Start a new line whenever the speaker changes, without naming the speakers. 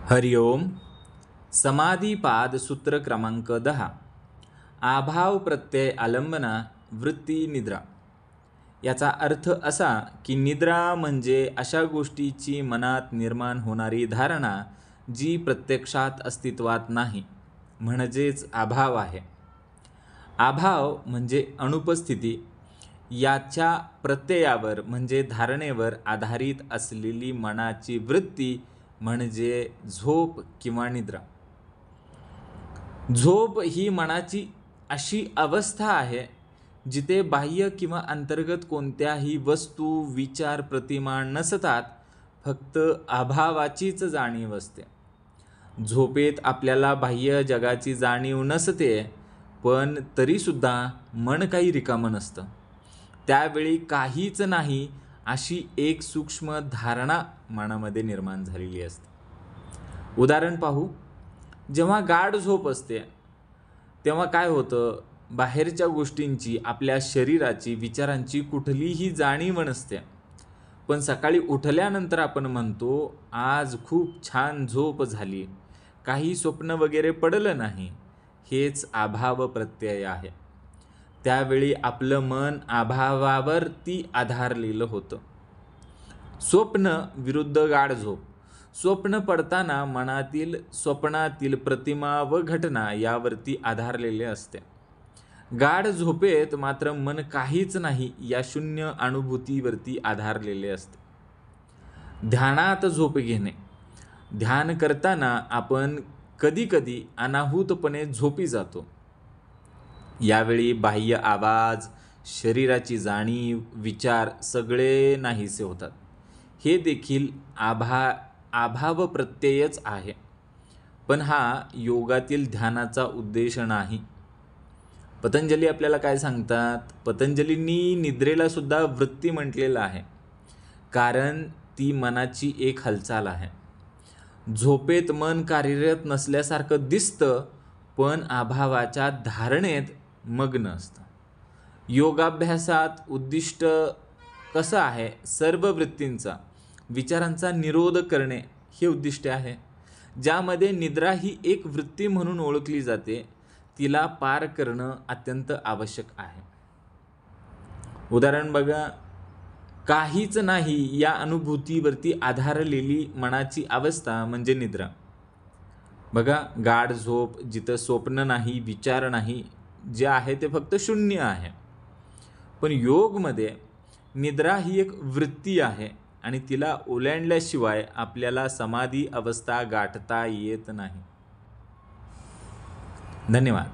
हरिओम. समाधीपाद सूत्र क्रमांक 10. आभाव प्रत्यय आलंबना वृत्ती निद्रा. याचा अर्थ असा की निद्रा म्हणजे अशा गोष्टीची मनात निर्माण होणारी धारणा जी प्रत्यक्षात अस्तित्वात नाही, म्हणजेच अभाव आहे. अभाव म्हणजे अनुपस्थिती, याच्या प्रत्ययावर म्हणजे धारणेवर आधारित असलेली मनाची वृत्ती म्हणजे झोप किंवा निद्रा. झोप ही मनाची अशी अवस्था आहे जिथे बाह्य किंवा अंतर्गत कोणत्याही वस्तू, विचार, प्रतिमा नसतात, फक्त अभावाचीच जाणीव असते. झोपेत आपल्याला बाह्य जगाची जाणीव नसते, पण तरीसुद्धा मन काही रिकामं नसतं. त्यावेळी काहीच नाही अशी एक सूक्ष्म धारणा मनामध्ये निर्माण झालेली असते. उदाहरण पाहू. जेव्हा गाढ झोप असते तेव्हा काय होतं, बाहेरच्या गोष्टींची, आपल्या शरीराची, विचारांची कुठलीही जाणीव नसते. पण सकाळी उठल्यानंतर आपण म्हणतो, आज खूप छान झोप झाली, काही स्वप्न वगैरे पडलं नाही. हेच अभाव प्रत्यय आहे. त्यावेळी आपलं मन अभावावरती आधारलेलं होतं. स्वप्न विरुद्ध गाढ झोप. स्वप्न पडताना मनातील स्वप्नातील प्रतिमा व घटना यावरती आधारलेले असते. गाढ झोपेत मात्र मन काहीच नाही या शून्य अनुभूतीवरती आधारलेले असते. ध्यानात झोप घेणे. ध्यान करताना आपण कधीकधी अनाहूतपणे झोपी जातो. यावेळी बाह्य आवाज, शरीराची जाणीव, विचार सगळे नाहीसे होतात. हे देखील अभाव प्रत्ययच आहे. पण हा योगातील ध्यानाचा उद्देश नाही. पतंजली आपल्याला काय सांगतात? पतंजलींनी निद्रेला सुद्धा वृत्ती म्हटलेलं आहे, कारण ती मनाची एक हालचाल आहे. झोपेत मन कार्यरत नसल्यासारखं दिसतं, पण अभावाच्या धारणेत मग्न असतं. योगाभ्यासात उद्दिष्ट कसं आहे? सर्व वृत्तींचा, विचारांचा निरोध करणे हे उद्दिष्ट आहे. ज्यामध्ये निद्रा ही एक वृत्ती म्हणून ओळखली जाते, तिला पार करणं अत्यंत आवश्यक आहे. उदाहरण बघा. काहीच नाही या अनुभूतीवरती आधारलेली मनाची अवस्था म्हणजे निद्रा. बघा, गाढ झोप जिथं स्वप्न नाही, विचार नाही, जे आहे ते फक्त शून्य आहे. पण योगमध्ये निद्रा ही एक वृत्ती आहे आणि तिला ओलांडल्याशिवाय आपल्याला समाधी अवस्था गाठता येत नाही. धन्यवाद.